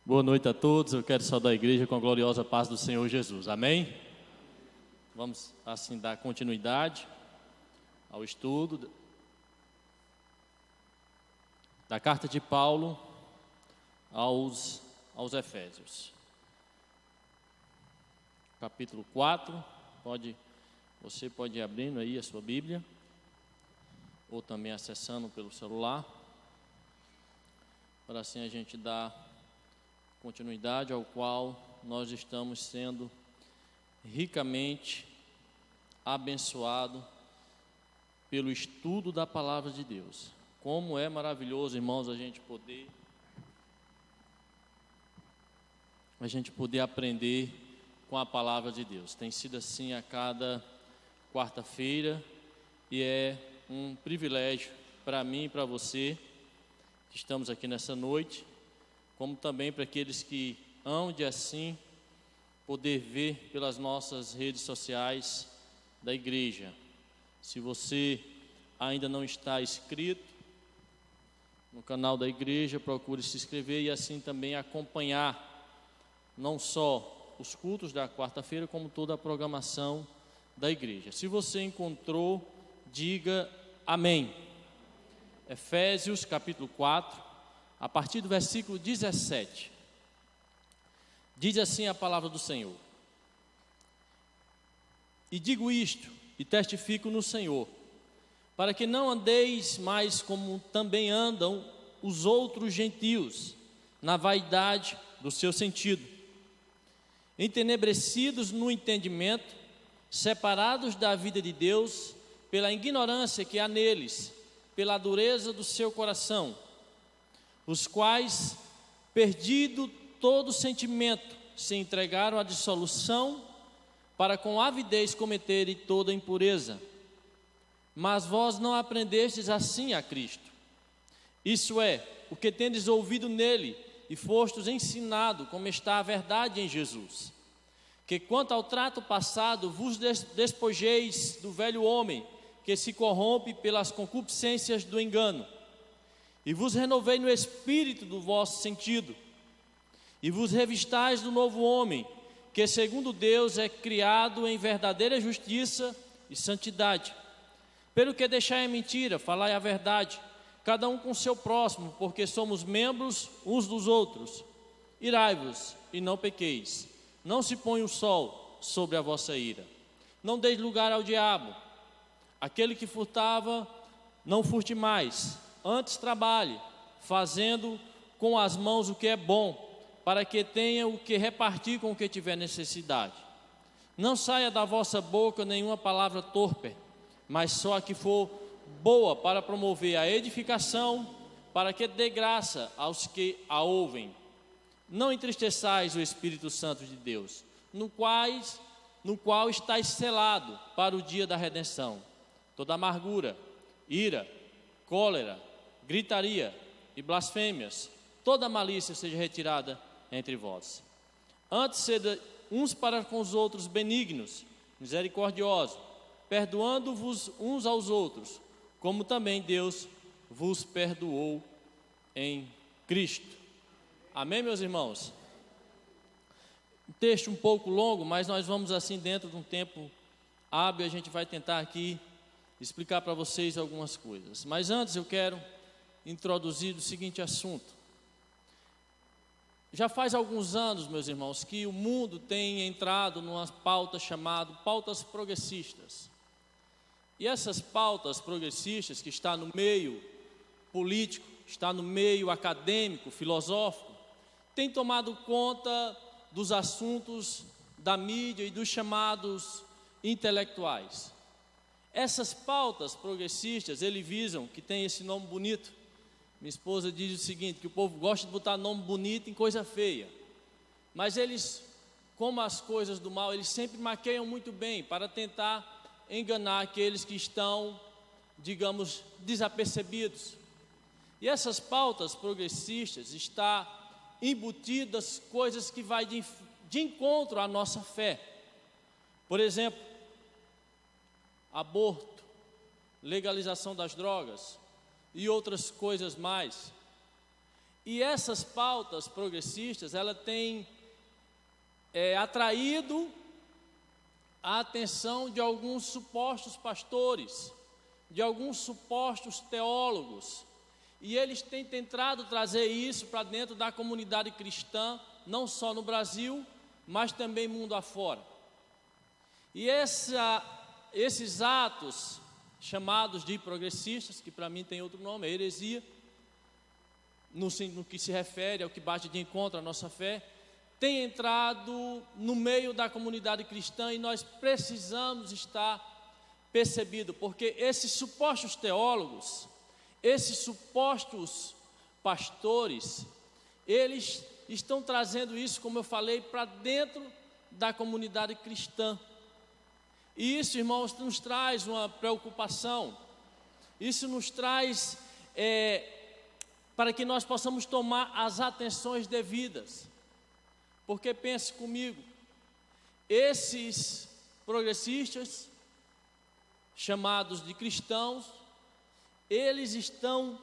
Boa noite a todos, eu quero saudar a igreja com a gloriosa paz do Senhor Jesus, amém? Vamos assim dar continuidade ao estudo da carta de Paulo aos Efésios. Capítulo 4, você pode ir abrindo aí a sua Bíblia, ou também acessando pelo celular, para assim a gente dar continuidade ao qual nós estamos sendo ricamente abençoados pelo estudo da palavra de Deus. Como é maravilhoso, irmãos, a gente poder aprender com a palavra de Deus. Tem sido assim a cada quarta-feira e é um privilégio para mim e para você que estamos aqui nessa noite, como também para aqueles que hão de assim poder ver pelas nossas redes sociais da igreja. Se você ainda não está inscrito no canal da igreja, procure se inscrever e assim também acompanhar não só os cultos da quarta-feira, como toda a programação da igreja. Se você encontrou, diga amém. Efésios capítulo 4, a partir do versículo 17, diz assim a palavra do Senhor: E digo isto, e testifico no Senhor, para que não andeis mais como também andam os outros gentios, na vaidade do seu sentido, entenebrecidos no entendimento, separados da vida de Deus, pela ignorância que há neles, pela dureza do seu coração, os quais, perdido todo sentimento, se entregaram à dissolução, para com avidez cometerem toda impureza. Mas vós não aprendestes assim a Cristo. Isso é, o que tendes ouvido nele, e fostes ensinado, como está a verdade em Jesus. Que quanto ao trato passado, vos despojeis do velho homem, que se corrompe pelas concupiscências do engano, e vos renovei no espírito do vosso sentido, e vos revistais do novo homem, que segundo Deus é criado em verdadeira justiça e santidade. Pelo que deixai a mentira, falai a verdade, cada um com seu próximo, porque somos membros uns dos outros. Irai-vos e não pequeis, não se põe o sol sobre a vossa ira. Não deis lugar ao diabo. Aquele que furtava, não furte mais, antes trabalhe, fazendo com as mãos o que é bom, para que tenha o que repartir com o que tiver necessidade. Não saia da vossa boca nenhuma palavra torpe, mas só a que for boa para promover a edificação, para que dê graça aos que a ouvem. Não entristeçais o Espírito Santo de Deus, no qual estáis selado para o dia da redenção. Toda amargura, ira, cólera, gritaria e blasfêmias, toda malícia seja retirada entre vós. Antes sede uns para com os outros benignos, misericordiosos, perdoando-vos uns aos outros, como também Deus vos perdoou em Cristo. Amém, meus irmãos? Um texto um pouco longo, mas nós vamos assim, dentro de um tempo hábil, a gente vai tentar aqui explicar para vocês algumas coisas. Mas antes eu quero introduzir o seguinte assunto. Já faz alguns anos, meus irmãos, que o mundo tem entrado numa pauta chamada pautas progressistas. E essas pautas progressistas, que está no meio político, está no meio acadêmico, filosófico, tem tomado conta dos assuntos da mídia e dos chamados intelectuais. Essas pautas progressistas, eles visam, que tem esse nome bonito. Minha esposa diz o seguinte, que o povo gosta de botar nome bonito em coisa feia. Mas eles, como as coisas do mal, eles sempre maqueiam muito bem para tentar enganar aqueles que estão, digamos, desapercebidos. E essas pautas progressistas está embutidas coisas que vai de encontro à nossa fé. Por exemplo, aborto, legalização das drogas e outras coisas mais. E essas pautas progressistas, ela tem atraído a atenção de alguns supostos pastores, de alguns supostos teólogos, e eles têm tentado trazer isso para dentro da comunidade cristã, não só no Brasil, mas também mundo afora. E esses atos chamados de progressistas, que para mim tem outro nome, é heresia, no que se refere ao que bate de encontro à nossa fé, tem entrado no meio da comunidade cristã, e nós precisamos estar percebido, porque esses supostos teólogos, esses supostos pastores, eles estão trazendo isso, como eu falei, para dentro da comunidade cristã. E isso, irmãos, nos traz uma preocupação. Isso nos traz para que nós possamos tomar as atenções devidas. Porque pense comigo, esses progressistas, chamados de cristãos, eles estão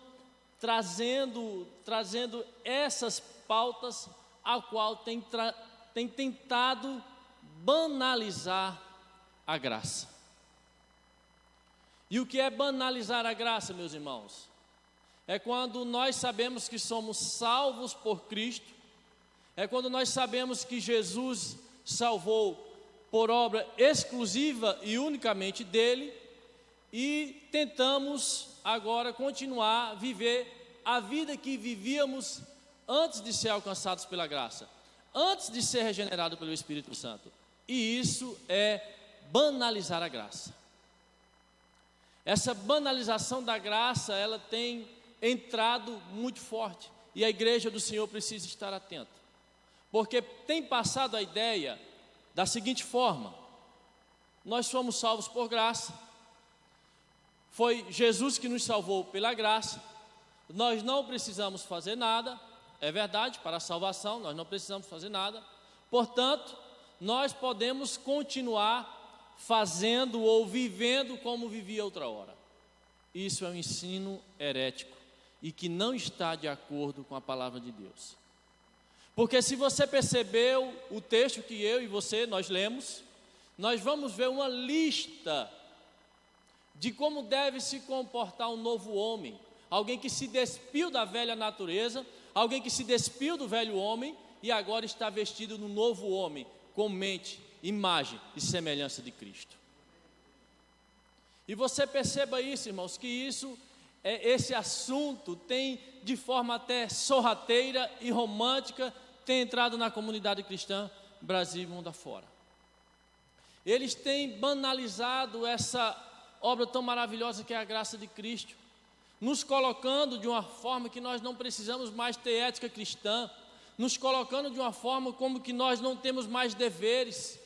trazendo essas pautas, a qual tem tentado banalizar a graça. E o que é banalizar a graça, meus irmãos? É quando nós sabemos que somos salvos por Cristo, é quando nós sabemos que Jesus salvou por obra exclusiva e unicamente dele, e tentamos agora continuar a viver a vida que vivíamos antes de ser alcançados pela graça, antes de ser regenerado pelo Espírito Santo. E isso é banalizar a graça. Essa banalização da graça, ela tem entrado muito forte, e a igreja do Senhor precisa estar atenta, porque tem passado a ideia da seguinte forma: nós somos salvos por graça, foi Jesus que nos salvou pela graça, nós não precisamos fazer nada, é verdade, para a salvação nós não precisamos fazer nada, portanto, nós podemos continuar fazendo ou vivendo como vivia outra hora. Isso é um ensino herético e que não está de acordo com a palavra de Deus. Porque se você percebeu o texto que eu e você, nós lemos, nós vamos ver uma lista de como deve se comportar um novo homem, alguém que se despiu da velha natureza, alguém que se despiu do velho homem e agora está vestido no novo homem, com mente, imagem e semelhança de Cristo. E você perceba isso, irmãos, que esse assunto tem, de forma até sorrateira e romântica, tem entrado na comunidade cristã, Brasil e mundo afora. Eles têm banalizado essa obra tão maravilhosa que é a graça de Cristo, nos colocando de uma forma que nós não precisamos mais ter ética cristã, nos colocando de uma forma como que nós não temos mais deveres.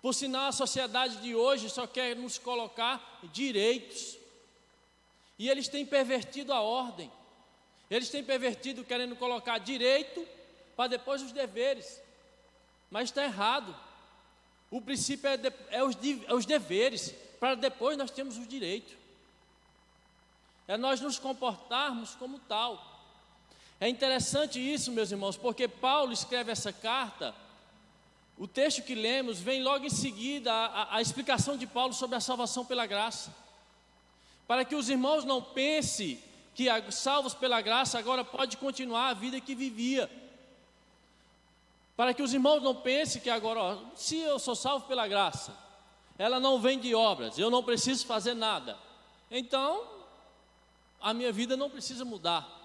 Por sinal, a sociedade de hoje só quer nos colocar direitos, e eles têm pervertido a ordem, eles têm pervertido querendo colocar direito para depois os deveres, mas está errado. O princípio é os deveres, para depois nós temos os direitos, é nós nos comportarmos como tal. É interessante isso, meus irmãos, porque Paulo escreve essa carta, o texto que lemos vem logo em seguida a explicação de Paulo sobre a salvação pela graça, para que os irmãos não pensem que salvos pela graça agora pode continuar a vida que vivia, para que os irmãos não pensem que agora, se eu sou salvo pela graça, ela não vem de obras, eu não preciso fazer nada, então a minha vida não precisa mudar.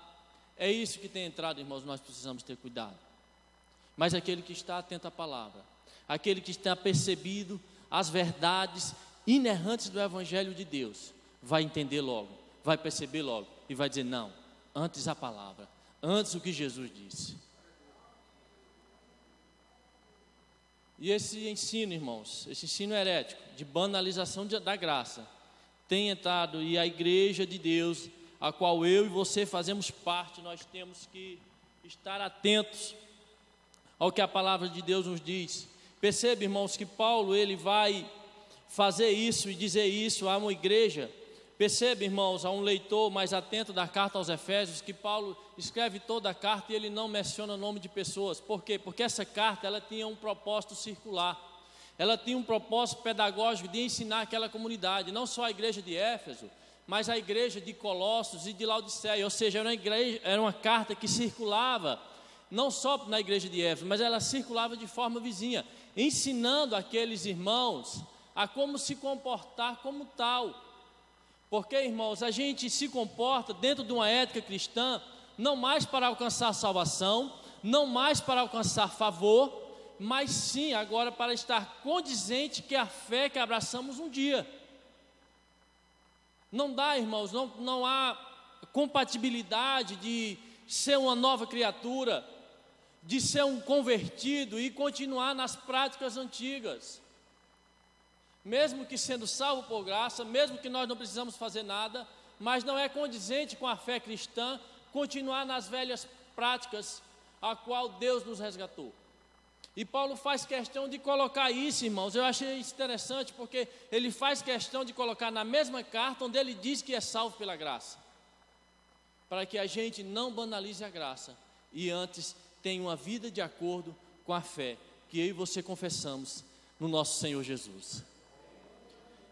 É isso que tem entrado, irmãos, nós precisamos ter cuidado. Mas aquele que está atento à palavra, aquele que está percebido as verdades inerrantes do Evangelho de Deus, vai entender logo, vai perceber logo e vai dizer: não, antes a palavra, antes o que Jesus disse. E esse ensino, irmãos, esse ensino herético de banalização da graça tem entrado, e a igreja de Deus, a qual eu e você fazemos parte, nós temos que estar atentos ao que a palavra de Deus nos diz. Percebe, irmãos, que Paulo ele vai fazer isso e dizer isso a uma igreja Perceba, irmãos, a um leitor mais atento da carta aos Efésios, que Paulo escreve toda a carta e ele não menciona o nome de pessoas. Por quê? Porque essa carta ela tinha um propósito circular. Ela tinha um propósito pedagógico de ensinar aquela comunidade, não só a igreja de Éfeso, mas a igreja de Colossos e de Laodiceia. Ou seja, era uma carta que circulava, não só na igreja de Éfeso, mas ela circulava de forma vizinha, ensinando aqueles irmãos a como se comportar como tal. Porque, irmãos, a gente se comporta dentro de uma ética cristã, não mais para alcançar salvação, não mais para alcançar favor, mas sim agora para estar condizente que a fé que abraçamos um dia. Não dá, irmãos, não há compatibilidade de ser uma nova criatura, de ser um convertido e continuar nas práticas antigas. Mesmo que sendo salvo por graça, mesmo que nós não precisamos fazer nada, mas não é condizente com a fé cristã continuar nas velhas práticas a qual Deus nos resgatou. E Paulo faz questão de colocar isso, irmãos. Eu achei isso interessante porque ele faz questão de colocar na mesma carta onde ele diz que é salvo pela graça, para que a gente não banalize a graça e antes tenha uma vida de acordo com a fé que eu e você confessamos no nosso Senhor Jesus.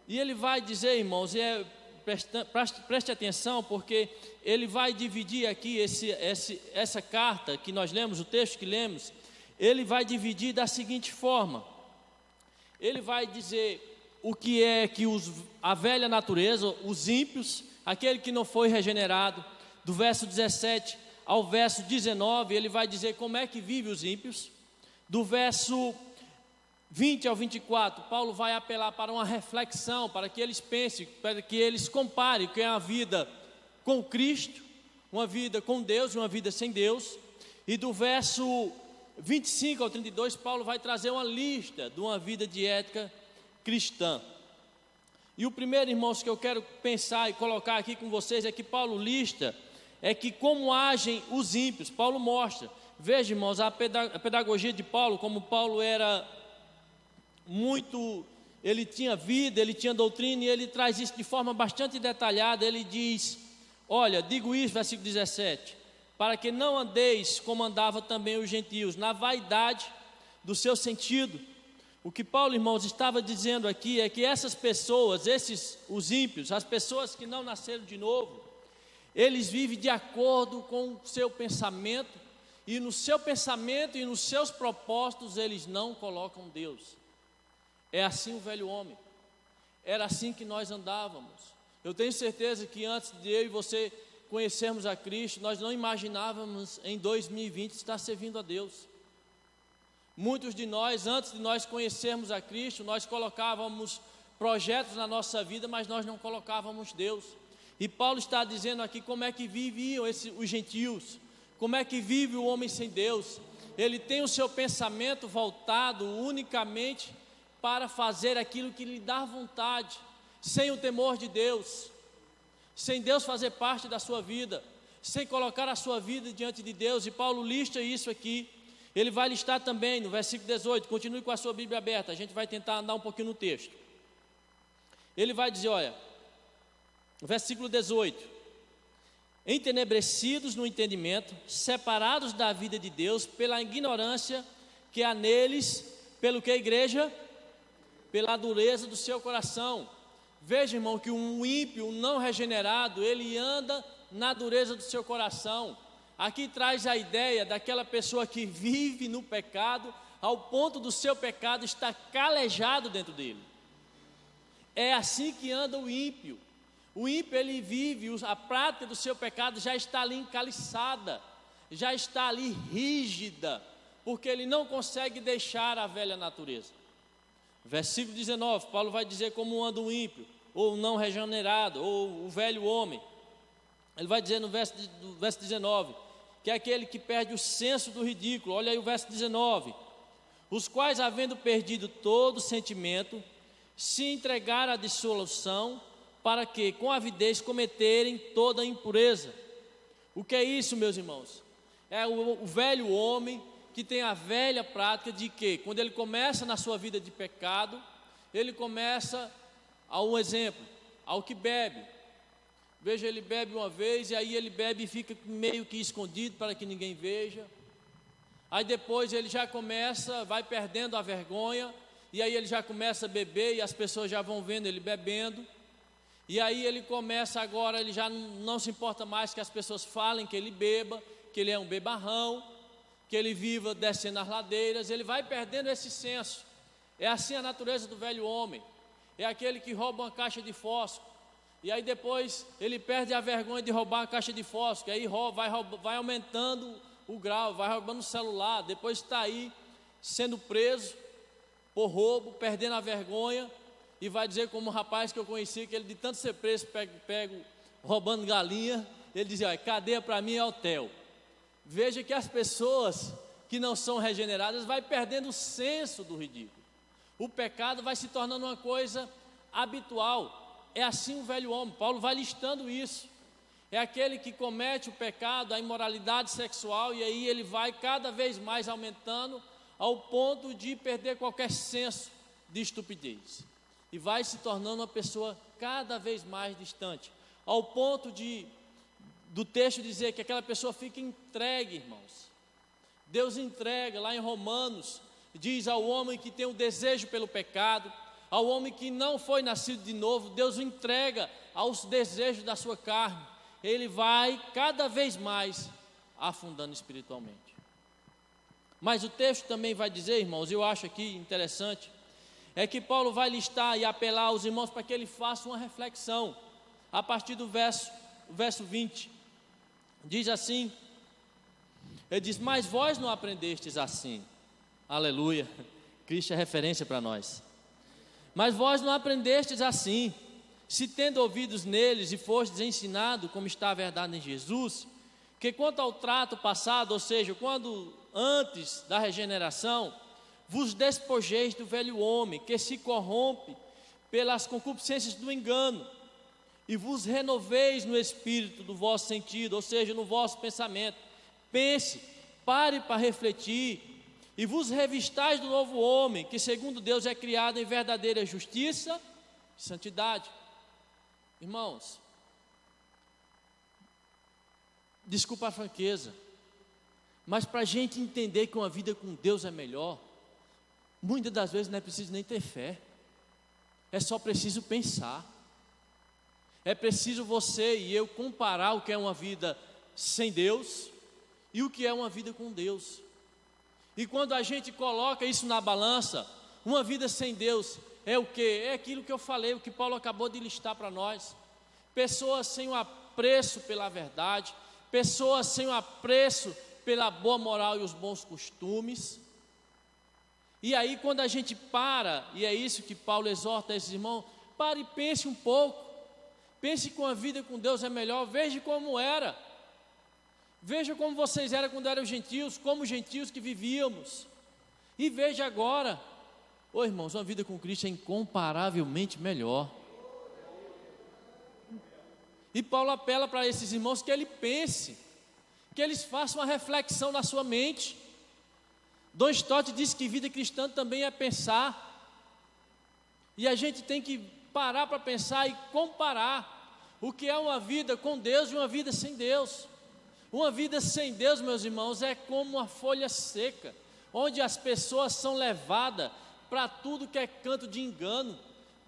E ele vai dizer, irmãos, preste atenção, porque ele vai dividir aqui essa carta que nós lemos, o texto que lemos, ele vai dividir da seguinte forma. Ele vai dizer o que é que a velha natureza, os ímpios, aquele que não foi regenerado, do verso 17 ao verso 19, ele vai dizer como é que vive os ímpios. Do verso 20 ao 24, Paulo vai apelar para uma reflexão, para que eles pensem, para que eles comparem o que é a vida com Cristo, uma vida com Deus e uma vida sem Deus. E do verso 25 ao 32, Paulo vai trazer uma lista de uma vida de ética cristã. E o primeiro, irmãos, que eu quero pensar e colocar aqui com vocês é que Paulo lista, é que como agem os ímpios. Paulo mostra, veja, irmãos, a pedagogia de Paulo, como Paulo era ele tinha vida, ele tinha doutrina, e ele traz isso de forma bastante detalhada. Ele diz, olha, digo isso, versículo 17, para que não andeis como andavam também os gentios, na vaidade do seu sentido. O que Paulo, irmãos, estava dizendo aqui é que essas pessoas, os ímpios, as pessoas que não nasceram de novo, eles vivem de acordo com o seu pensamento, e no seu pensamento e nos seus propósitos eles não colocam Deus. É assim o velho homem, era assim que nós andávamos. Eu tenho certeza que antes de eu e você conhecermos a Cristo, nós não imaginávamos em 2020 estar servindo a Deus. Muitos de nós, antes de nós conhecermos a Cristo, nós colocávamos projetos na nossa vida, mas nós não colocávamos Deus. E Paulo está dizendo aqui como é que viviam os gentios, como é que vive o homem sem Deus. Ele tem o seu pensamento voltado unicamente para fazer aquilo que lhe dá vontade, sem o temor de Deus, sem Deus fazer parte da sua vida, sem colocar a sua vida diante de Deus. E Paulo lista isso aqui. Ele vai listar também no versículo 18, continue com a sua Bíblia aberta, a gente vai tentar andar um pouquinho no texto. Ele vai dizer, olha, versículo 18, entenebrecidos no entendimento, separados da vida de Deus pela ignorância que há neles, pelo que a igreja? Pela dureza do seu coração. Veja, irmão, que um ímpio, um não regenerado, ele anda na dureza do seu coração. Aqui traz a ideia daquela pessoa que vive no pecado, ao ponto do seu pecado estar calejado dentro dele. É assim que anda o ímpio. O ímpio, ele vive, a prática do seu pecado já está ali encaliçada, já está ali rígida, porque ele não consegue deixar a velha natureza. Versículo 19, Paulo vai dizer como anda o ímpio, ou o não regenerado, ou o velho homem. Ele vai dizer no verso 19, que é aquele que perde o senso do ridículo. Olha aí o verso 19, os quais, havendo perdido todo sentimento, se entregaram à dissolução, para que com avidez cometerem toda a impureza. O que é isso, meus irmãos? É o velho homem que tem a velha prática de que, quando ele começa na sua vida de pecado, ele começa, a um exemplo, ao que bebe, Veja, ele bebe uma vez, e aí ele bebe e fica meio que escondido para que ninguém veja. Aí depois ele já começa, vai perdendo a vergonha, e aí ele já começa a beber, e as pessoas já vão vendo ele bebendo. E aí ele começa agora, ele já não se importa mais que as pessoas falem que ele beba, que ele é um bebarrão, que ele viva descendo as ladeiras. Ele vai perdendo esse senso. É assim a natureza do velho homem. É aquele que rouba uma caixa de fósforo, e aí depois ele perde a vergonha de roubar uma caixa de fósforo, aí vai aumentando o grau, vai roubando o celular, depois está aí sendo preso por roubo, perdendo a vergonha, e vai dizer, como um rapaz que eu conheci, que ele de tanto ser preso, pego roubando galinha, ele dizia: olha, cadeia para mim é hotel. Veja que as pessoas que não são regeneradas vai perdendo o senso do ridículo. O pecado vai se tornando uma coisa habitual. É assim o velho homem. Paulo vai listando isso. É aquele que comete o pecado, a imoralidade sexual, e aí ele vai cada vez mais aumentando, ao ponto de perder qualquer senso de estupidez, e vai se tornando uma pessoa cada vez mais distante, ao ponto do texto dizer que aquela pessoa fica entregue, irmãos. Deus entrega, lá em Romanos, diz ao homem que tem o desejo pelo pecado, ao homem que não foi nascido de novo, Deus o entrega aos desejos da sua carne. Ele vai cada vez mais afundando espiritualmente. Mas o texto também vai dizer, irmãos, eu acho aqui interessante, é que Paulo vai listar e apelar aos irmãos para que ele faça uma reflexão, a partir do verso 20, diz assim, ele diz: mas vós não aprendestes assim, aleluia, Cristo é referência para nós, mas vós não aprendestes assim, se tendo ouvidos neles e fostes ensinado como está a verdade em Jesus, que quanto ao trato passado, ou seja, quando antes da regeneração, vos despojeis do velho homem, que se corrompe pelas concupiscências do engano, e vos renoveis no espírito do vosso sentido, ou seja, no vosso pensamento. Pense, pare para refletir, e vos revistais do novo homem, que segundo Deus é criado em verdadeira justiça e santidade. Irmãos, desculpa a franqueza, mas para a gente entender que uma vida com Deus é melhor, muitas das vezes não é preciso nem ter fé, é só preciso pensar. É preciso você e eu comparar o que é uma vida sem Deus e o que é uma vida com Deus. E quando a gente coloca isso na balança, uma vida sem Deus é o quê? É aquilo que eu falei, o que Paulo acabou de listar para nós. Pessoas sem o apreço pela verdade, pessoas sem o apreço pela boa moral e os bons costumes. E aí quando a gente para, e é isso que Paulo exorta a esses irmãos, pare e pense um pouco. Pense que uma vida com Deus é melhor. Veja como era. Veja como vocês eram quando eram gentios, como gentios que vivíamos. E veja agora. Ô irmãos, uma vida com Cristo é incomparavelmente melhor. E Paulo apela para esses irmãos que ele pense, que eles façam uma reflexão na sua mente. Don Stott diz que vida cristã também é pensar. E a gente tem que parar para pensar e comparar o que é uma vida com Deus e uma vida sem Deus. Uma vida sem Deus, meus irmãos, é como uma folha seca, onde as pessoas são levadas para tudo que é canto de engano,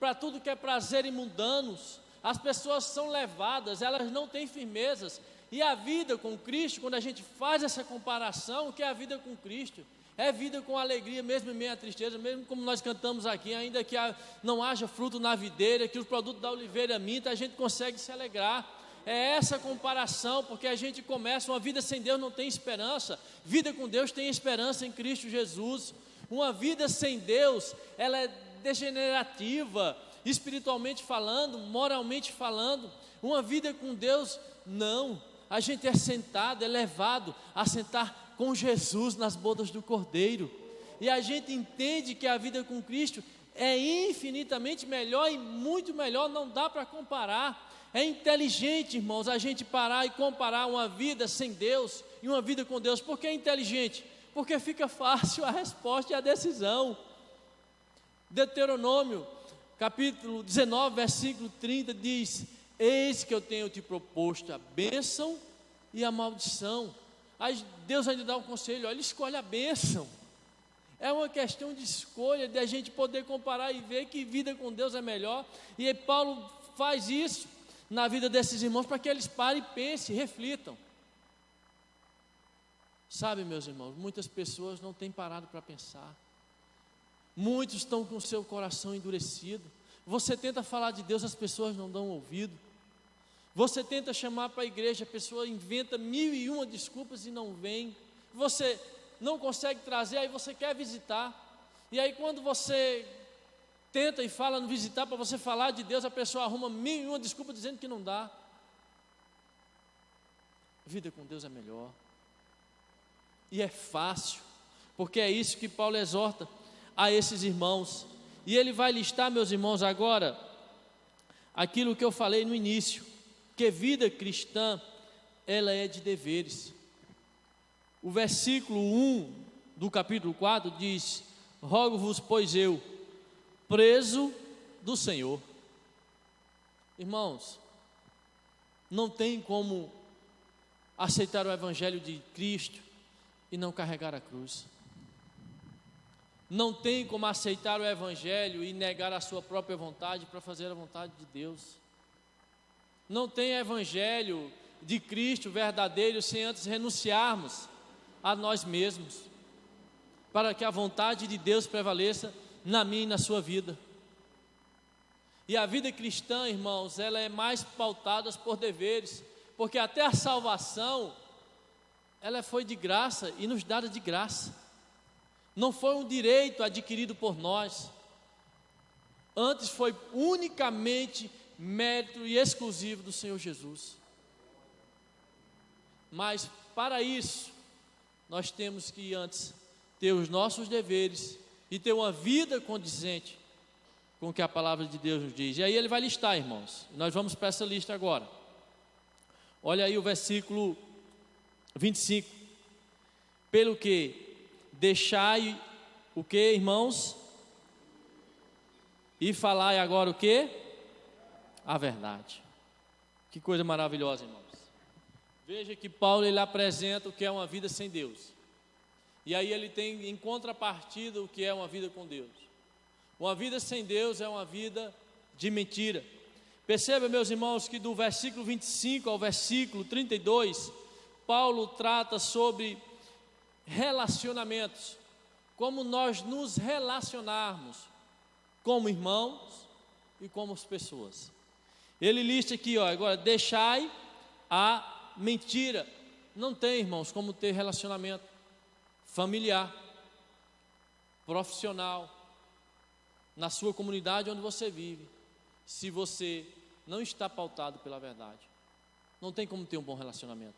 para tudo que é prazer e mundanos. As pessoas são levadas, elas não têm firmezas. E a vida com Cristo, quando a gente faz essa comparação, o que é a vida com Cristo? É vida com alegria, mesmo em meio à tristeza, mesmo como nós cantamos aqui, ainda que não haja fruto na videira, que os produtos da oliveira minta, a gente consegue se alegrar. É essa comparação, porque a gente começa, uma vida sem Deus não tem esperança, vida com Deus tem esperança em Cristo Jesus. Uma vida sem Deus, ela é degenerativa, espiritualmente falando, moralmente falando. Uma vida com Deus, não. A gente é sentado, é levado a sentar com Jesus nas bodas do Cordeiro, e a gente entende que a vida com Cristo é infinitamente melhor e muito melhor, não dá para comparar. É inteligente, irmãos, a gente parar e comparar uma vida sem Deus e uma vida com Deus. Por que é inteligente? Porque fica fácil a resposta e a decisão. Deuteronômio, capítulo 19, versículo 30 diz: eis que eu tenho te proposto a bênção e a maldição. Aí Deus ainda dá um conselho, olha, escolhe a bênção. É uma questão de escolha, de a gente poder comparar e ver que vida com Deus é melhor. E aí Paulo faz isso na vida desses irmãos para que eles parem e pensem, reflitam. Sabe, meus irmãos, muitas pessoas não têm parado para pensar. Muitos estão com o seu coração endurecido. Você tenta falar de Deus, as pessoas não dão ouvido. Você tenta chamar para a igreja, a pessoa inventa 1001 desculpas e não vem. Você não consegue trazer, aí você quer visitar. E aí quando você tenta e fala no visitar para você falar de Deus, a pessoa arruma 1001 desculpas dizendo que não dá. A vida com Deus é melhor. E é fácil, porque é isso que Paulo exorta a esses irmãos. E ele vai listar, meus irmãos, agora aquilo que eu falei no início, que vida cristã, ela é de deveres. O versículo 1 do capítulo 4 diz: rogo-vos, pois eu, preso do Senhor. Irmãos, não tem como aceitar o evangelho de Cristo e não carregar a cruz. Não tem como aceitar o evangelho e negar a sua própria vontade para fazer a vontade de Deus. Não tem evangelho de Cristo verdadeiro sem antes renunciarmos a nós mesmos, para que a vontade de Deus prevaleça na minha e na sua vida. E a vida cristã, irmãos, ela é mais pautada por deveres, porque até a salvação, ela foi de graça e nos dada de graça. Não foi um direito adquirido por nós, antes foi unicamente mérito e exclusivo do Senhor Jesus. Mas para isso, nós temos que antes ter os nossos deveres e ter uma vida condizente com o que a palavra de Deus nos diz. E aí ele vai listar, irmãos. Nós vamos para essa lista agora. Olha aí o versículo 25. Pelo que deixai o que, irmãos? E falai agora o que? A verdade. Que coisa maravilhosa, irmãos. Veja que Paulo ele apresenta o que é uma vida sem Deus. E aí ele tem em contrapartida o que é uma vida com Deus. Uma vida sem Deus é uma vida de mentira. Perceba, meus irmãos, que do versículo 25 ao versículo 32, Paulo trata sobre relacionamentos, como nós nos relacionarmos como irmãos e como as pessoas. Ele lista aqui, ó, agora, deixai a mentira. Não tem, irmãos, como ter relacionamento familiar, profissional, na sua comunidade onde você vive, se você não está pautado pela verdade. Não tem como ter um bom relacionamento.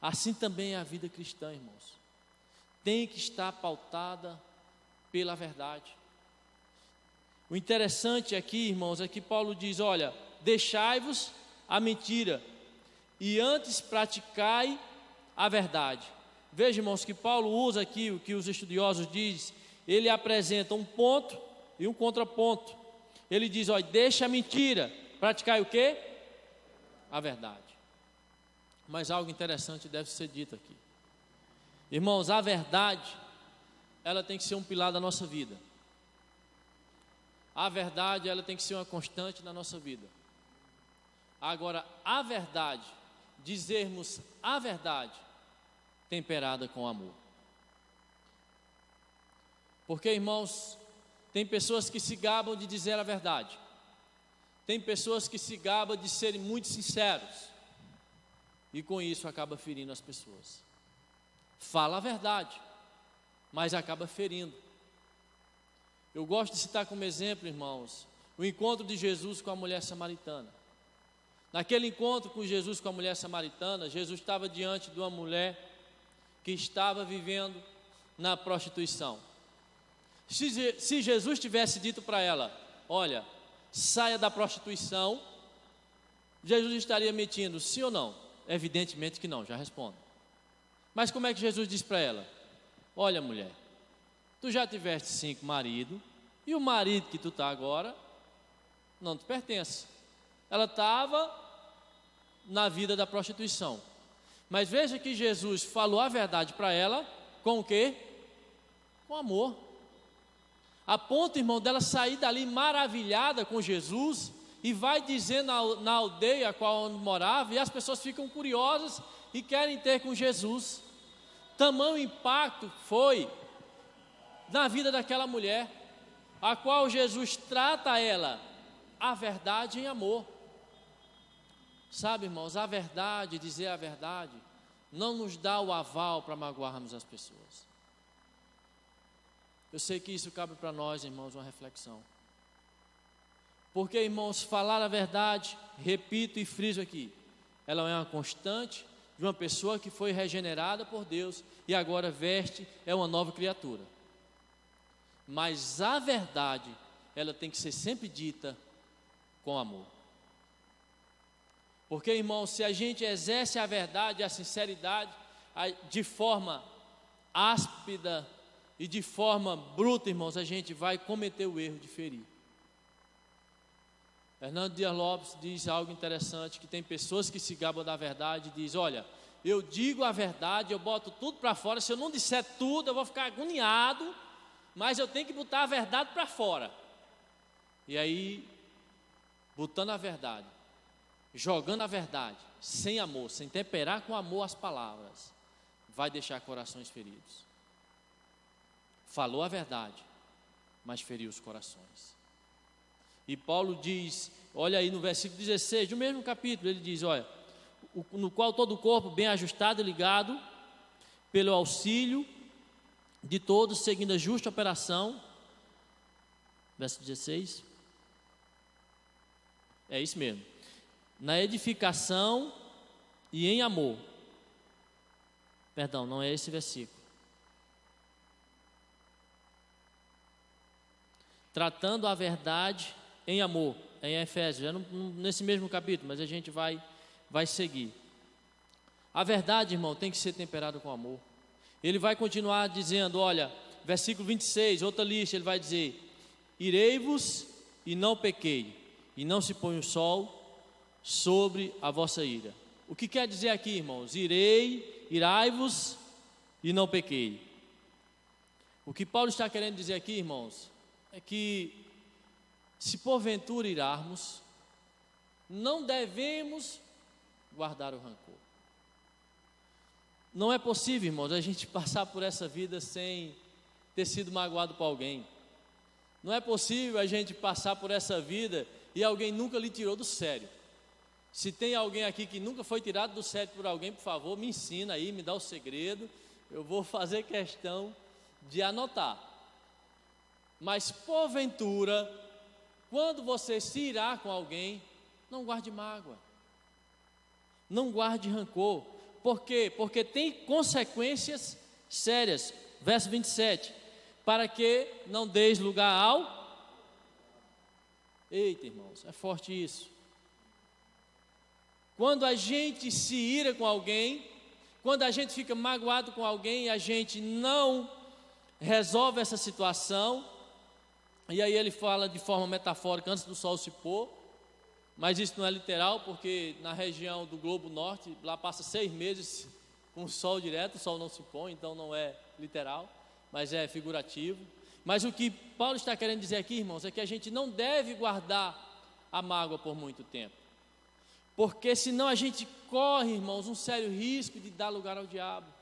Assim também é a vida cristã, irmãos. Tem que estar pautada pela verdade. O interessante aqui, irmãos, é que Paulo diz, olha, deixai-vos a mentira e antes praticai a verdade. Veja, irmãos, que Paulo usa aqui o que os estudiosos dizem, ele apresenta um ponto e um contraponto. Ele diz, olha, deixa a mentira, praticai o quê? A verdade. Mas algo interessante deve ser dito aqui. Irmãos, a verdade, ela tem que ser um pilar da nossa vida. A verdade, ela tem que ser uma constante na nossa vida. Agora, a verdade, dizermos a verdade, temperada com amor. Porque, irmãos, tem pessoas que se gabam de dizer a verdade. Tem pessoas que se gabam de serem muito sinceros. E com isso acaba ferindo as pessoas. Fala a verdade, mas acaba ferindo. Eu gosto de citar como exemplo, irmãos, o encontro de Jesus com a mulher samaritana. Naquele encontro com Jesus com a mulher samaritana, Jesus estava diante de uma mulher que estava vivendo na prostituição. Se Jesus tivesse dito para ela, olha, saia da prostituição, Jesus estaria mentindo, sim ou não? Evidentemente que não, já respondo. Mas como é que Jesus diz para ela? Olha, mulher, tu já tiveste 5 maridos, e o marido que tu está agora não te pertence. Ela estava na vida da prostituição. Mas veja que Jesus falou a verdade para ela, com o quê? Com amor. A ponto, irmão, dela sair dali maravilhada com Jesus, e vai dizer na aldeia a qual morava, e as pessoas ficam curiosas e querem ter com Jesus. Tamanho impacto foi na vida daquela mulher, a qual Jesus trata ela a verdade em amor. Sabe, irmãos, a verdade, dizer a verdade, não nos dá o aval para magoarmos as pessoas. Eu sei que isso cabe para nós, irmãos, uma reflexão. Porque, irmãos, falar a verdade, repito e friso aqui, ela é uma constante de uma pessoa que foi regenerada por Deus e agora é uma nova criatura. Mas a verdade, ela tem que ser sempre dita com amor. Porque, irmãos, se a gente exerce a verdade, a sinceridade, de forma áspera e de forma bruta, irmãos, a gente vai cometer o erro de ferir. Hernando Dias Lopes diz algo interessante, que tem pessoas que se gabam da verdade e diz: olha, eu digo a verdade, eu boto tudo para fora, se eu não disser tudo, eu vou ficar agoniado, mas eu tenho que botar a verdade para fora. E aí, botando a verdade, jogando a verdade, sem amor, sem temperar com amor as palavras, vai deixar corações feridos. Falou a verdade, mas feriu os corações. E Paulo diz, olha aí no versículo 16, do mesmo capítulo, ele diz, olha, no qual todo o corpo bem ajustado e ligado, pelo auxílio de todos, seguindo a justa operação, verso 16, é isso mesmo, na edificação e em amor, perdão, não é esse versículo, tratando a verdade em amor, em Efésios, é nesse mesmo capítulo, mas a gente vai seguir. A verdade, irmão, tem que ser temperada com amor. Ele vai continuar dizendo, olha, versículo 26, outra lista, ele vai dizer: irei-vos e não pequei, e não se põe o sol sobre a vossa ira. O que quer dizer aqui, irmãos? Irai-vos e não pequei. O que Paulo está querendo dizer aqui, irmãos, é que se porventura irarmos, não devemos guardar o rancor. Não é possível, irmãos, a gente passar por essa vida sem ter sido magoado por alguém. Não é possível a gente passar por essa vida e alguém nunca lhe tirou do sério. Se tem alguém aqui que nunca foi tirado do sério por alguém, por favor, me ensina aí, me dá o segredo. Eu vou fazer questão de anotar. Mas porventura, quando você se irá com alguém, não guarde mágoa, não guarde rancor. Por quê? Porque tem consequências sérias. Verso 27, para que não deis lugar ao... Eita, irmãos, é forte isso. Quando a gente se ira com alguém, quando a gente fica magoado com alguém, a gente não resolve essa situação. E aí ele fala de forma metafórica, antes do sol se pôr, mas isso não é literal, porque na região do Globo Norte, lá passa 6 meses com o sol direto, o sol não se põe, então não é literal, mas é figurativo. Mas o que Paulo está querendo dizer aqui, irmãos, é que a gente não deve guardar a mágoa por muito tempo, porque senão a gente corre, irmãos, um sério risco de dar lugar ao diabo.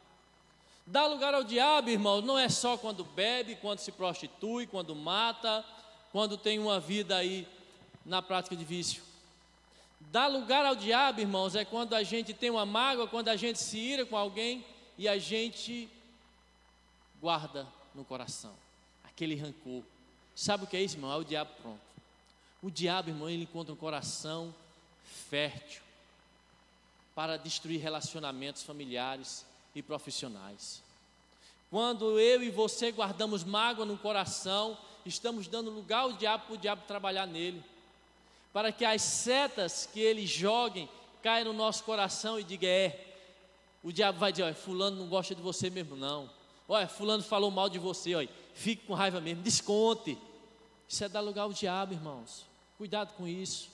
Dar lugar ao diabo, irmão, não é só quando bebe, quando se prostitui, quando mata, quando tem uma vida aí na prática de vício. Dar lugar ao diabo, irmãos, é quando a gente tem uma mágoa, quando a gente se ira com alguém e a gente guarda no coração aquele rancor. Sabe o que é isso, irmão? É o diabo pronto. O diabo, irmão, ele encontra um coração fértil para destruir relacionamentos familiares e profissionais. Quando eu e você guardamos mágoa no coração, estamos dando lugar ao diabo para o diabo trabalhar nele, para que as setas que ele joguem caiam no nosso coração e diga, o diabo vai dizer, olha, fulano não gosta de você mesmo não, olha, fulano falou mal de você, olha, fique com raiva mesmo, desconte. Isso é dar lugar ao diabo, irmãos, cuidado com isso.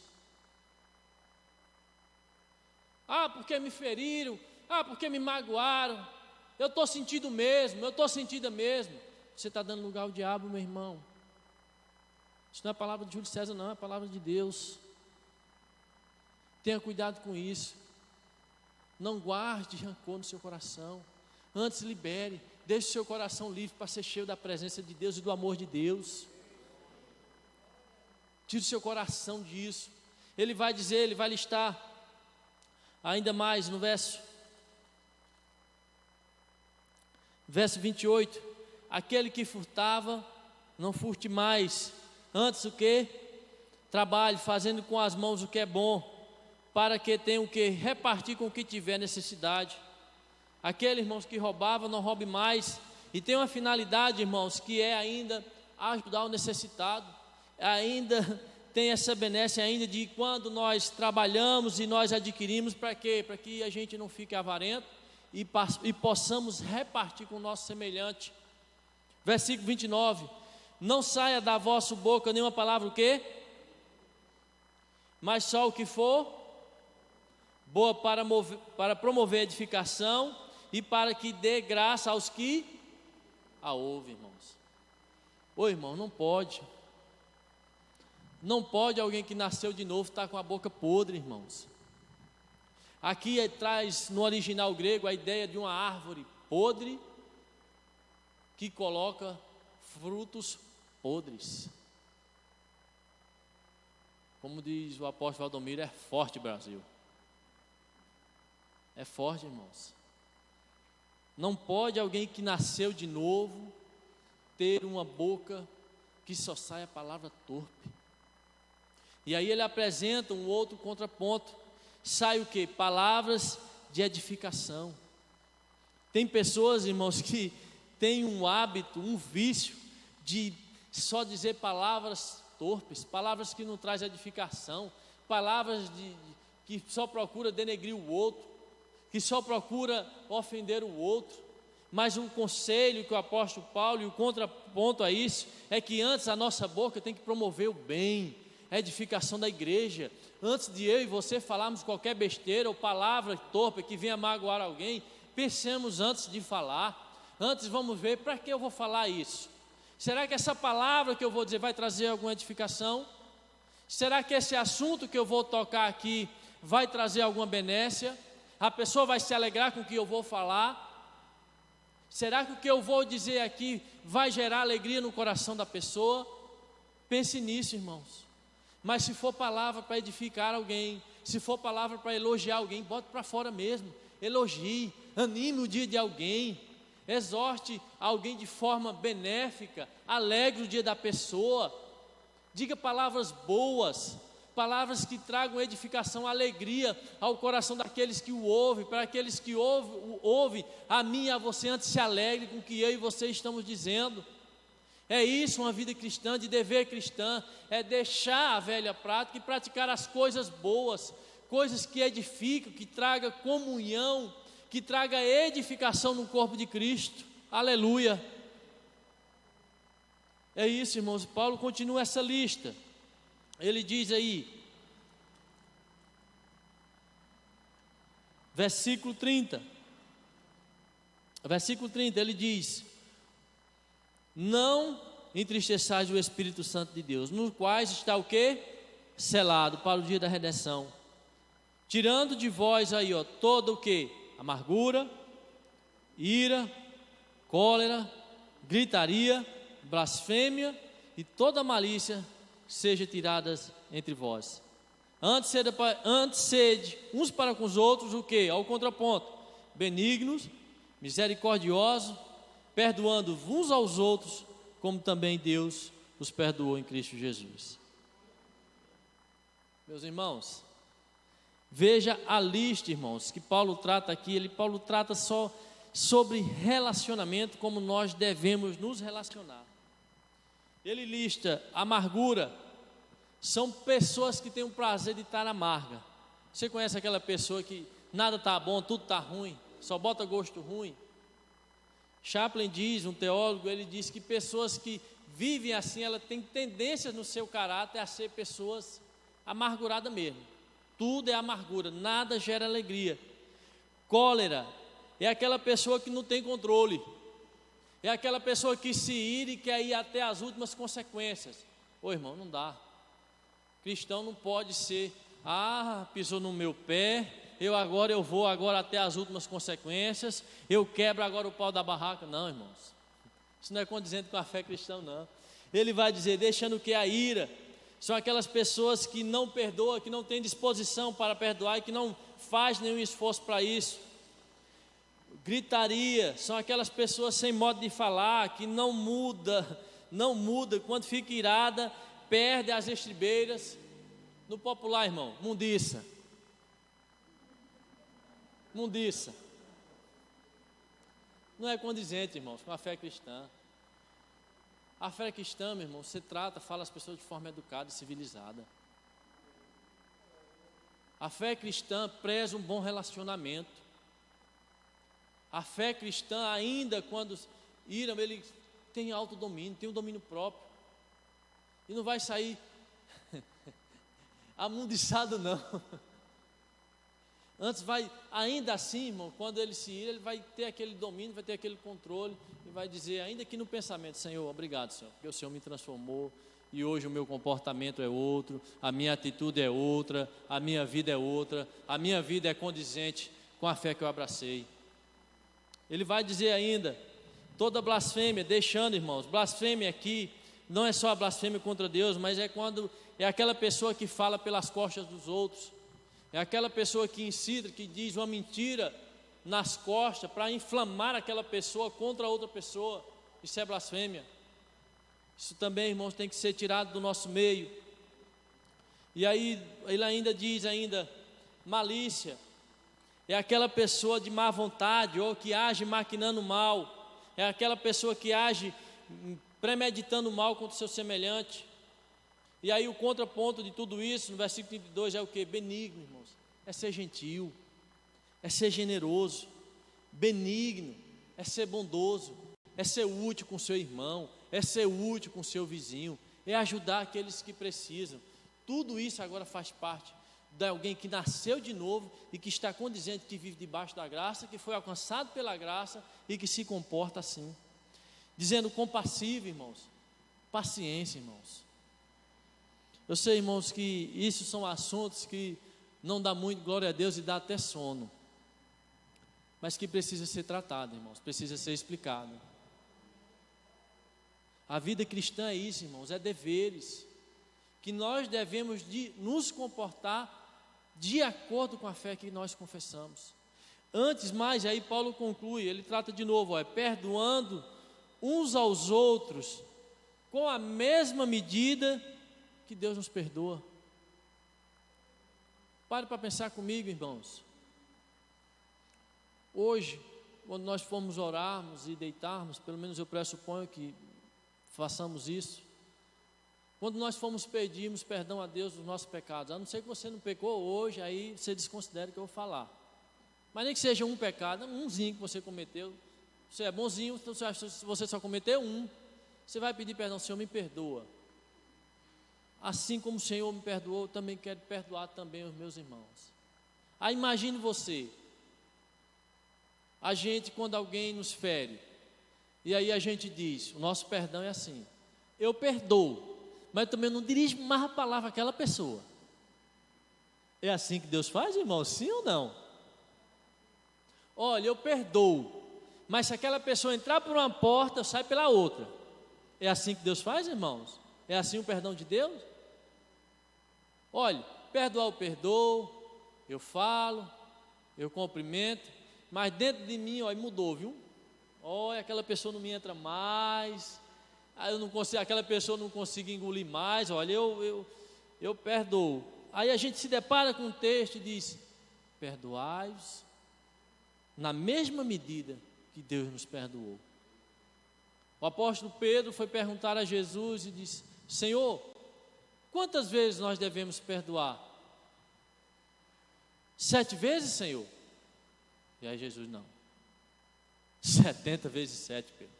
porque me feriram, porque me magoaram, eu estou sentindo mesmo, eu estou sentida mesmo. Você está dando lugar ao diabo, meu irmão. Isso não é a palavra de Júlio César, não, é a palavra de Deus. Tenha cuidado com isso. Não guarde rancor no seu coração. Antes libere, deixe o seu coração livre para ser cheio da presença de Deus e do amor de Deus. Tire o seu coração disso. Ele vai dizer, ele vai listar ainda mais no verso 28, aquele que furtava, não furte mais, antes o que? Trabalhe, fazendo com as mãos o que é bom, para que tenha o que? Repartir com o que tiver necessidade. Aquele, irmãos, que roubava, não roube mais, e tem uma finalidade, irmãos, que é ainda ajudar o necessitado, ainda tem essa benesse ainda de quando nós trabalhamos e nós adquirimos, para quê? Para que a gente não fique avarento e possamos repartir com o nosso semelhante. Versículo 29, não saia da vossa boca nenhuma palavra o quê? Mas só o que for boa para promover edificação e para que dê graça aos que a ouvem, irmãos. Ô irmão, não pode alguém que nasceu de novo estar com a boca podre, irmãos. Aqui traz no original grego a ideia de uma árvore podre que coloca frutos podres. Como diz o apóstolo Valdomiro, é forte, Brasil. É forte, irmãos. Não pode alguém que nasceu de novo ter uma boca que só sai a palavra torpe. E aí ele apresenta um outro contraponto. Sai o que? Palavras de edificação. Tem pessoas, irmãos, que têm um hábito, um vício de só dizer palavras torpes, palavras que não trazem edificação, palavras que só procura denegrir o outro, que só procura ofender o outro. Mas um conselho que o apóstolo Paulo, e o contraponto a isso, é que antes a nossa boca tem que promover o bem, a edificação da igreja. Antes de eu e você falarmos qualquer besteira ou palavra torpe que venha magoar alguém, pensemos antes de falar. Antes vamos ver, para que eu vou falar isso? Será que essa palavra que eu vou dizer vai trazer alguma edificação? Será que esse assunto que eu vou tocar aqui vai trazer alguma benécia? A pessoa vai se alegrar com o que eu vou falar? Será que o que eu vou dizer aqui vai gerar alegria no coração da pessoa? Pense nisso, irmãos. Mas se for palavra para edificar alguém, se for palavra para elogiar alguém, bote para fora mesmo. Elogie, anime o dia de alguém, exorte alguém de forma benéfica, alegre o dia da pessoa. Diga palavras boas, palavras que tragam edificação, alegria ao coração daqueles que o ouvem, para aqueles que ouvem, a mim e a você, antes se alegre com o que eu e você estamos dizendo. É isso, uma vida cristã, de dever cristã, é deixar a velha prática e praticar as coisas boas, coisas que edificam, que traga comunhão, que traga edificação no corpo de Cristo. Aleluia. É isso, irmãos. Paulo continua essa lista. Ele diz aí, versículo 30, ele diz: não entristeçais o Espírito Santo de Deus, no quais está o quê? Selado para o dia da redenção. Tirando de vós aí, todo o quê? Amargura, ira, cólera, gritaria, blasfêmia e toda malícia seja tiradas entre vós. Antes sede uns para com os outros o quê? Ao contraponto, benignos, misericordiosos, perdoando uns aos outros, como também Deus os perdoou em Cristo Jesus. Meus irmãos, veja a lista, irmãos, que Paulo trata aqui. Paulo trata só sobre relacionamento, como nós devemos nos relacionar. Ele lista amargura, são pessoas que têm o prazer de estar amarga. Você conhece aquela pessoa que nada está bom, tudo está ruim, só bota gosto ruim? Chaplin diz, um teólogo, ele diz que pessoas que vivem assim, elas têm tendências no seu caráter a ser pessoas amarguradas mesmo. tudo é amargura, nada gera alegria. Cólera é aquela pessoa que não tem controle, é aquela pessoa que se ira e quer ir até as últimas consequências. Ô irmão, não dá. Cristão não pode ser, pisou no meu pé, eu vou agora até as últimas consequências, eu quebro agora o pau da barraca. Não, irmãos, isso não é condizente com a fé cristã, não. Ele vai dizer, deixando que a ira, são aquelas pessoas que não perdoam, que não têm disposição para perdoar e que não faz nenhum esforço para isso. Gritaria, são aquelas pessoas sem modo de falar, que não muda, quando fica irada, perde as estribeiras. No popular, irmão, mundiça. Não é condizente, irmãos, com a fé cristã. A fé cristã, meu irmão, você fala as pessoas de forma educada e civilizada. A fé cristã preza um bom relacionamento. A fé cristã, ainda quando ira, ele tem autodomínio, tem um domínio próprio. E não vai sair amundiçado, não. Antes vai, ainda assim, irmão, quando ele se ira, ele vai ter aquele domínio, vai ter aquele controle, e vai dizer, ainda que no pensamento, Senhor, obrigado, Senhor, porque o Senhor me transformou, e hoje o meu comportamento é outro, a minha atitude é outra, a minha vida é outra, a minha vida é condizente com a fé que eu abracei. Ele vai dizer ainda, toda blasfêmia, deixando, irmãos, blasfêmia aqui, não é só a blasfêmia contra Deus, mas é quando é aquela pessoa que fala pelas costas dos outros, é aquela pessoa que incita, que diz uma mentira nas costas para inflamar aquela pessoa contra outra pessoa. Isso é blasfêmia. Isso também, irmãos, tem que ser tirado do nosso meio. E aí ele ainda diz malícia. É aquela pessoa de má vontade ou que age maquinando mal. É aquela pessoa que age premeditando mal contra o seu semelhante. E aí o contraponto de tudo isso, no versículo 32, é o que? Benigno, irmãos. É ser gentil, é ser generoso. Benigno é ser bondoso, é ser útil com o seu irmão, é ser útil com o seu vizinho, é ajudar aqueles que precisam. Tudo isso agora faz parte de alguém que nasceu de novo e que está condizente, que vive debaixo da graça, que foi alcançado pela graça e que se comporta assim. Dizendo compassivo, irmãos, paciência, irmãos. Eu sei, irmãos, que isso são assuntos que não dá muito glória a Deus e dá até sono, mas que precisa ser tratado, irmãos, precisa ser explicado. A vida cristã é isso, irmãos, é deveres, que nós devemos nos comportar de acordo com a fé que nós confessamos. Antes mais, aí Paulo conclui, ele trata de novo, perdoando uns aos outros com a mesma medida que Deus nos perdoa. Pare para pensar comigo, irmãos. Hoje, quando nós formos orarmos e deitarmos, pelo menos eu pressuponho que façamos isso. Quando nós formos pedirmos perdão a Deus dos nossos pecados, a não ser que você não pecou hoje, aí você desconsidera o que eu vou falar. Mas nem que seja um pecado, umzinho que você cometeu. Você é bonzinho, então se você só cometeu um, você vai pedir perdão, Senhor, me perdoa. Assim como o Senhor me perdoou, eu também quero perdoar também os meus irmãos. Aí imagine você, a gente quando alguém nos fere, e aí a gente diz, o nosso perdão é assim, eu perdoo, mas também não dirijo mais a palavra àquela pessoa. É assim que Deus faz, irmão? Sim ou não? Olha, eu perdoo, mas se aquela pessoa entrar por uma porta, eu saio pela outra. É assim que Deus faz, irmãos? É assim o perdão de Deus? Olha, perdoar eu perdoo, eu falo, eu cumprimento, mas dentro de mim, olha, mudou, viu? Olha, aquela pessoa não me entra mais, aí eu não consigo, aquela pessoa não consigo engolir mais, olha, eu perdoo. Aí a gente se depara com um texto e diz, perdoai-os na mesma medida que Deus nos perdoou. O apóstolo Pedro foi perguntar a Jesus e disse, Senhor, quantas vezes nós devemos perdoar? 7 vezes, Senhor? E aí Jesus, não. 70 vezes 7, Pedro.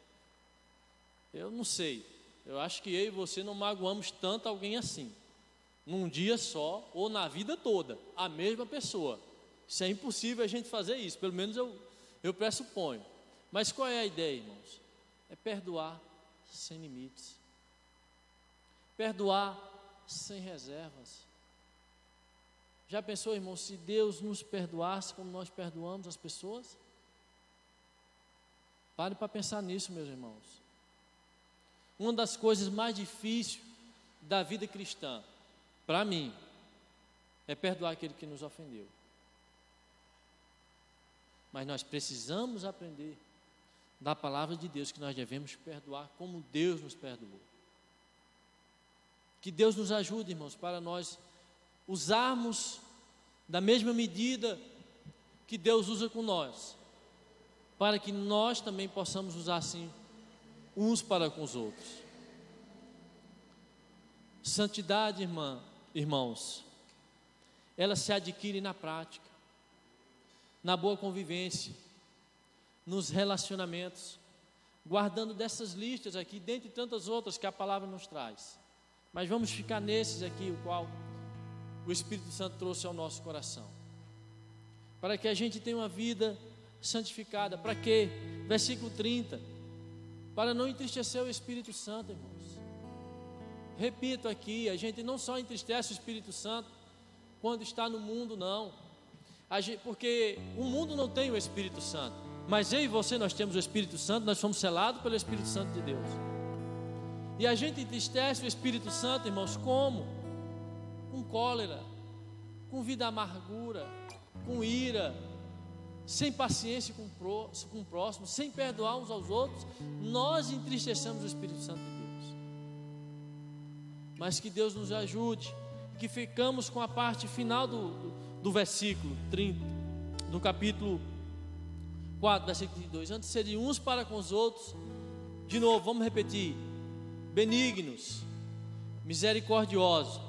Eu não sei. Eu acho que eu e você não magoamos tanto alguém assim. num dia só ou na vida toda, a mesma pessoa. Isso é impossível a gente fazer isso, pelo menos eu pressuponho. Mas qual é a ideia, irmãos? É perdoar sem limites. Perdoar sem reservas. Já pensou, irmão, se Deus nos perdoasse como nós perdoamos as pessoas? Pare para pensar nisso, meus irmãos. Uma das coisas mais difíceis da vida cristã, para mim, é perdoar aquele que nos ofendeu. Mas nós precisamos aprender da palavra de Deus que nós devemos perdoar como Deus nos perdoou. Que Deus nos ajude, irmãos, para nós usarmos da mesma medida que Deus usa com nós, para que nós também possamos usar assim uns para com os outros. Santidade, irmãos, ela se adquire na prática, na boa convivência, nos relacionamentos, guardando dessas listas aqui, dentre tantas outras que a palavra nos traz. Mas vamos ficar nesses aqui, o qual o Espírito Santo trouxe ao nosso coração, para que a gente tenha uma vida santificada. Para quê? Versículo 30, para não entristecer o Espírito Santo, irmãos. Repito aqui, a gente não só entristece o Espírito Santo quando está no mundo, não, porque o mundo não tem o Espírito Santo, mas eu e você, nós temos o Espírito Santo, nós somos selados pelo Espírito Santo de Deus. E a gente entristece o Espírito Santo, irmãos, como? Com cólera, com vida amargura, com ira, sem paciência com o próximo, sem perdoar uns aos outros. Nós entristecemos o Espírito Santo de Deus. Mas que Deus nos ajude, que ficamos com a parte final do versículo 30, do capítulo 4, versículo 2. Antes de serem uns para com os outros, de novo, vamos repetir: benignos, misericordiosos,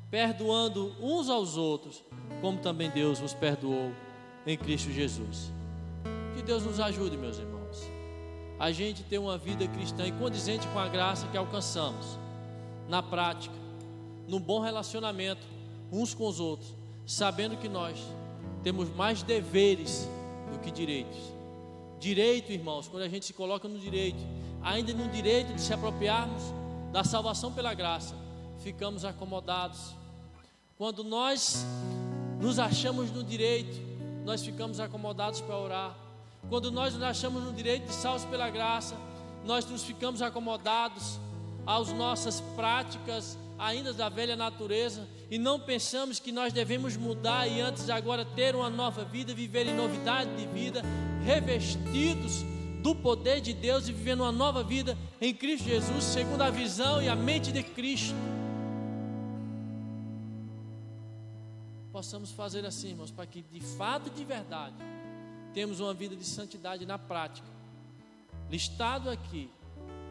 perdoando uns aos outros, como também Deus vos perdoou em Cristo Jesus. Que Deus nos ajude, meus irmãos, a gente ter uma vida cristã e condizente com a graça que alcançamos, na prática, no bom relacionamento uns com os outros, sabendo que nós temos mais deveres do que direitos. Direito, irmãos, quando a gente se coloca no direito, ainda no direito de se apropriarmos da salvação pela graça, ficamos acomodados. Quando nós nos achamos no direito, nós ficamos acomodados para orar. Quando nós nos achamos no direito de salvos pela graça, nós nos ficamos acomodados às nossas práticas ainda da velha natureza, e não pensamos que nós devemos mudar e antes agora ter uma nova vida, viver em novidade de vida, revestidos do poder de Deus e vivendo uma nova vida em Cristo Jesus, segundo a visão e a mente de Cristo. Possamos fazer assim, irmãos, para que de fato e de verdade temos uma vida de santidade na prática, listado aqui,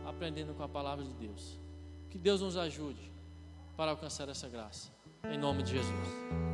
aprendendo com a palavra de Deus. Que Deus nos ajude para alcançar essa graça, em nome de Jesus.